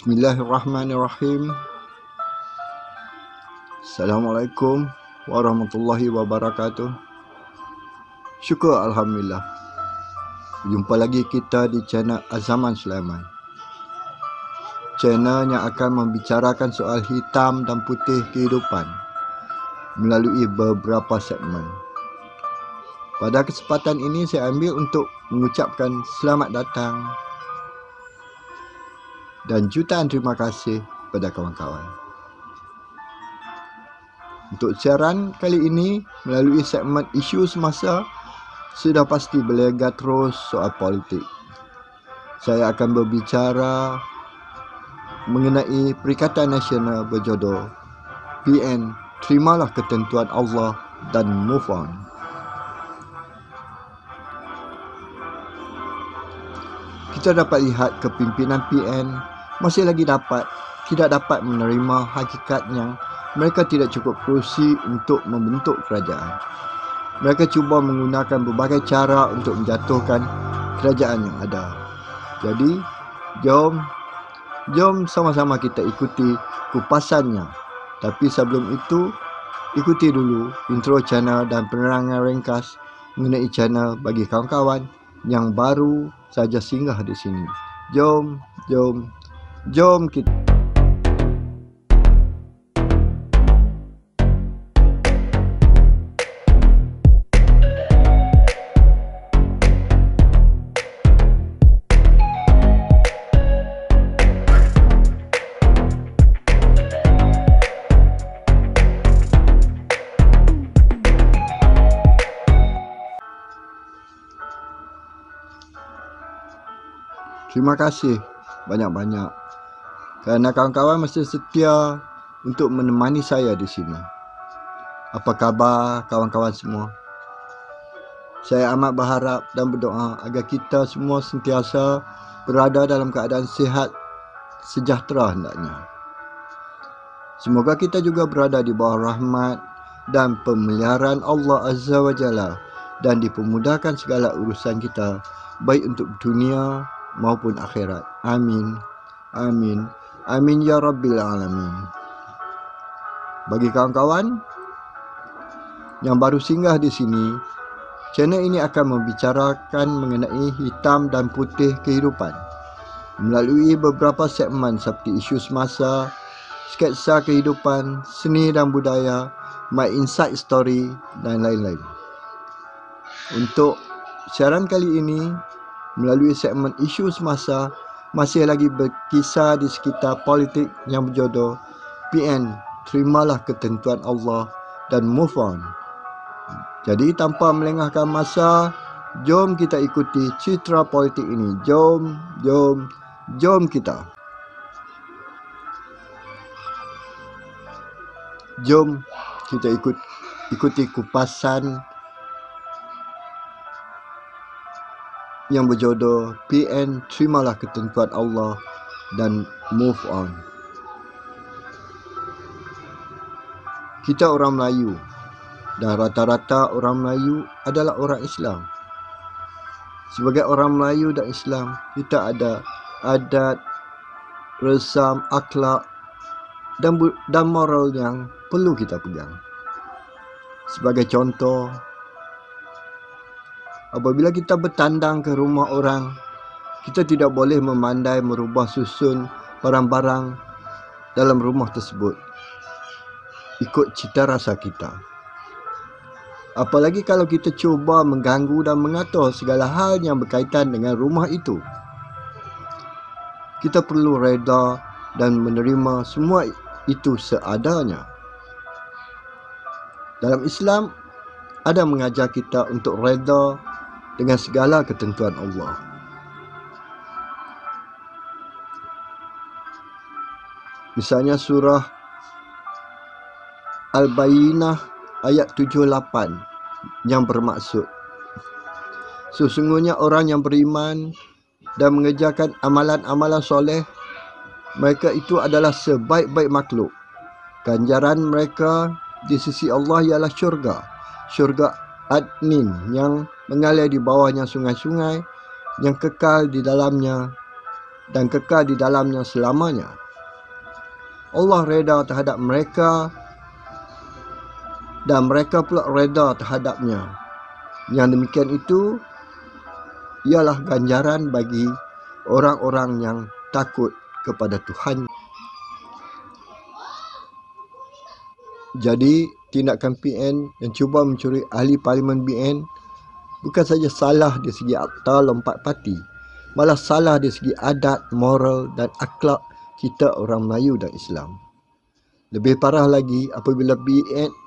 Bismillahirrahmanirrahim. Assalamualaikum warahmatullahi wabarakatuh. Syukur Alhamdulillah. Jumpa lagi kita di channel Azaman Sulaiman. Channel yang akan membicarakan soal hitam dan putih kehidupan melalui beberapa segmen. Pada kesempatan ini saya ambil untuk mengucapkan selamat datang dan jutaan terima kasih kepada kawan-kawan. Untuk siaran kali ini melalui segmen isu semasa, sudah pasti berlega terus soal politik. Saya akan berbicara mengenai Perikatan Nasional Berjodoh PN, terimalah ketentuan Allah dan move on. Kita dapat lihat kepimpinan PN masih lagi tidak dapat menerima hakikatnya mereka tidak cukup kerusi untuk membentuk kerajaan. Mereka cuba menggunakan berbagai cara untuk menjatuhkan kerajaan yang ada. Jadi, jom sama-sama kita ikuti kupasannya. Tapi sebelum itu, ikuti dulu intro channel dan penerangan ringkas mengenai channel bagi kawan-kawan yang baru saja singgah di sini. Jom kita. Terima kasih banyak-banyak kerana kawan-kawan masih setia untuk menemani saya di sini. Apa khabar kawan-kawan semua? Saya amat berharap dan berdoa agar kita semua sentiasa berada dalam keadaan sihat, sejahtera hendaknya. Semoga kita juga berada di bawah rahmat dan pemeliharaan Allah Azza wa Jalla dan dipermudahkan segala urusan kita, baik untuk dunia maupun akhirat. Amin. Amin. Amin ya Rabbil Alamin. Bagi kawan-kawan yang baru singgah di sini, channel ini akan membicarakan mengenai hitam dan putih kehidupan melalui beberapa segmen seperti isu semasa, sketsa kehidupan, seni dan budaya, my inside story dan lain-lain. Untuk siaran kali ini melalui segmen isu semasa, masih lagi berkisar di sekitar politik yang berjodoh PN, terimalah ketentuan Allah dan move on. Jadi tanpa melengahkan masa, jom kita ikuti citra politik ini. Jom kita. Jom kita ikuti kupasan yang berjodoh PN, terimalah ketentuan Allah dan move on. Kita orang Melayu dan rata-rata orang Melayu adalah orang Islam. Sebagai orang Melayu dan Islam, kita ada adat, resam, akhlak dan moral yang perlu kita pegang. Sebagai contoh, apabila kita bertandang ke rumah orang, kita tidak boleh memandai merubah susun barang-barang dalam rumah tersebut ikut cita rasa kita. Apalagi kalau kita cuba mengganggu dan mengatur segala hal yang berkaitan dengan rumah itu. Kita perlu reda dan menerima semua itu seadanya. Dalam Islam, ada mengajar kita untuk reda dengan segala ketentuan Allah. Misalnya surah Al-Bayyinah ayat 78 yang bermaksud, sesungguhnya orang yang beriman dan mengerjakan amalan-amalan soleh, mereka itu adalah sebaik-baik makhluk. Ganjaran mereka di sisi Allah ialah syurga Adnin yang mengalir di bawahnya sungai-sungai yang kekal di dalamnya dan kekal di dalamnya selamanya. Allah reda terhadap mereka dan mereka pula reda terhadapnya. Yang demikian itu ialah ganjaran bagi orang-orang yang takut kepada Tuhan. Jadi, tindakan PN yang cuba mencuri ahli parlimen BN bukan saja salah dari segi akta lompat parti, malah salah dari segi adat, moral dan akhlak kita orang Melayu dan Islam. Lebih parah lagi apabila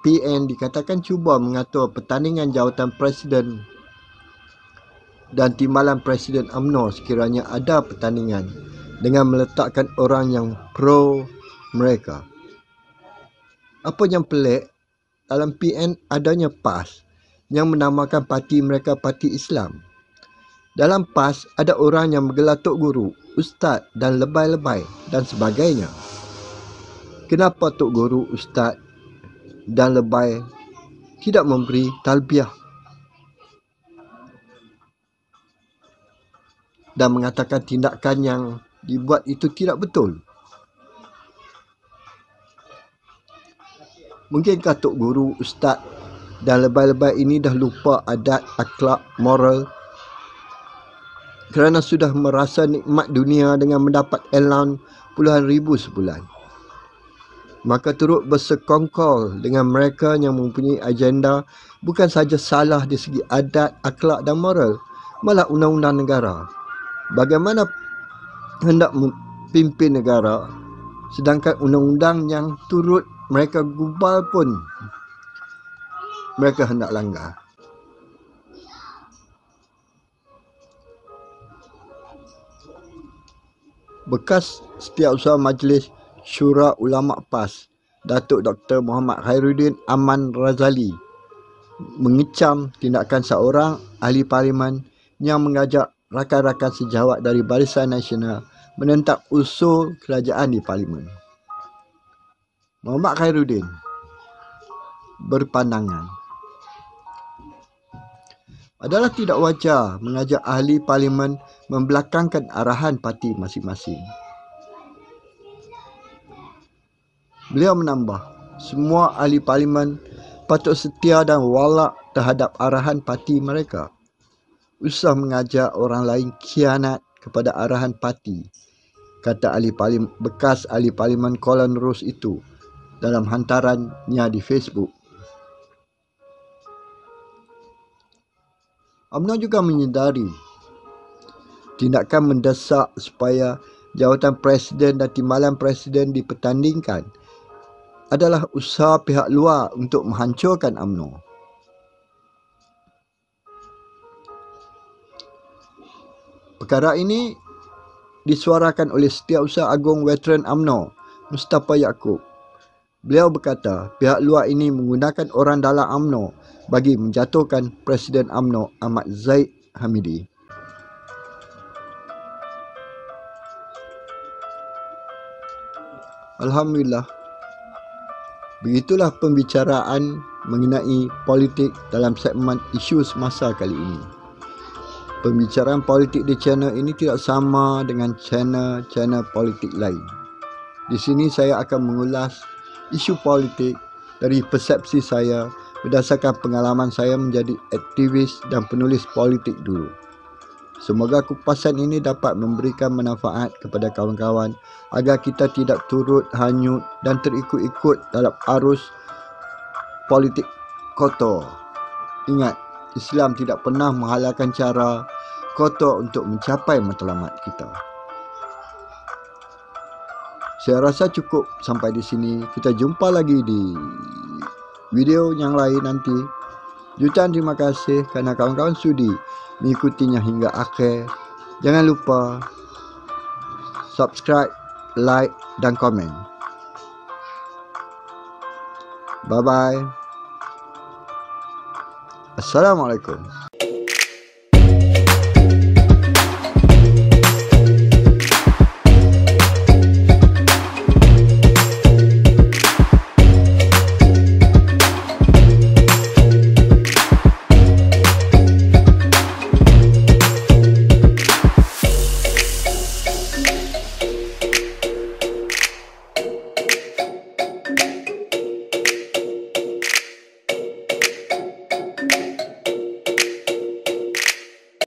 PN dikatakan cuba mengatur pertandingan jawatan Presiden dan timbalan Presiden UMNO sekiranya ada pertandingan dengan meletakkan orang yang pro mereka. Apa yang pelik, dalam PN adanya PAS yang menamakan parti mereka Parti Islam. Dalam PAS ada orang yang bergelar Tok Guru, Ustaz dan lebay-lebay dan sebagainya. Kenapa Tok Guru, Ustaz dan lebay tidak memberi talbiah dan mengatakan tindakan yang dibuat itu tidak betul? Mungkinkah Tok Guru, Ustaz dan lebay-lebay ini dah lupa adat, akhlak, moral kerana sudah merasa nikmat dunia dengan mendapat allowance puluhan ribu sebulan? Maka turut bersekongkol dengan mereka yang mempunyai agenda bukan saja salah dari segi adat, akhlak dan moral, malah undang-undang negara. Bagaimana hendak memimpin negara sedangkan undang-undang yang turut mereka gubal pun mereka hendak langgar? Bekas Setiausaha Majlis Syura Ulama PAS, Datuk Dr. Muhammad Khairuddin Aman Razali, mengecam tindakan seorang ahli parlimen yang mengajak rakan-rakan sejawat dari Barisan Nasional menentang usul kerajaan di parlimen. Muhammad Khairuddin berpandangan adalah tidak wajar mengajak ahli parlimen membelakangkan arahan parti masing-masing. Beliau menambah, semua ahli parlimen patut setia dan walak terhadap arahan parti mereka. Usah mengajak orang lain khianat kepada arahan parti, kata bekas ahli parlimen Colin Rose itu dalam hantarannya di Facebook. UMNO juga menyedari tindakan mendesak supaya jawatan Presiden dan timbalan Presiden dipertandingkan adalah usaha pihak luar untuk menghancurkan UMNO. Perkara ini disuarakan oleh Setiausaha Agung Veteran UMNO, Mustafa Yaakob. Beliau berkata, pihak luar ini menggunakan orang dalam UMNO bagi menjatuhkan Presiden UMNO Ahmad Zahid Hamidi. Alhamdulillah, begitulah pembicaraan mengenai politik dalam segmen isu semasa kali ini. Pembicaraan politik di channel ini tidak sama dengan channel politik lain. Di sini saya akan mengulas isu politik dari persepsi saya berdasarkan pengalaman saya menjadi aktivis dan penulis politik dulu. Semoga kupasan ini dapat memberikan manfaat kepada kawan-kawan agar kita tidak turut hanyut dan terikut-ikut dalam arus politik kotor. Ingat, Islam tidak pernah menghalalkan cara kotor untuk mencapai matlamat kita. Saya rasa cukup sampai di sini. Kita jumpa lagi di video yang lain nanti. Jutaan terima kasih kerana kawan-kawan sudi mengikutinya hingga akhir. Jangan lupa subscribe, like dan komen. Bye-bye. Assalamualaikum.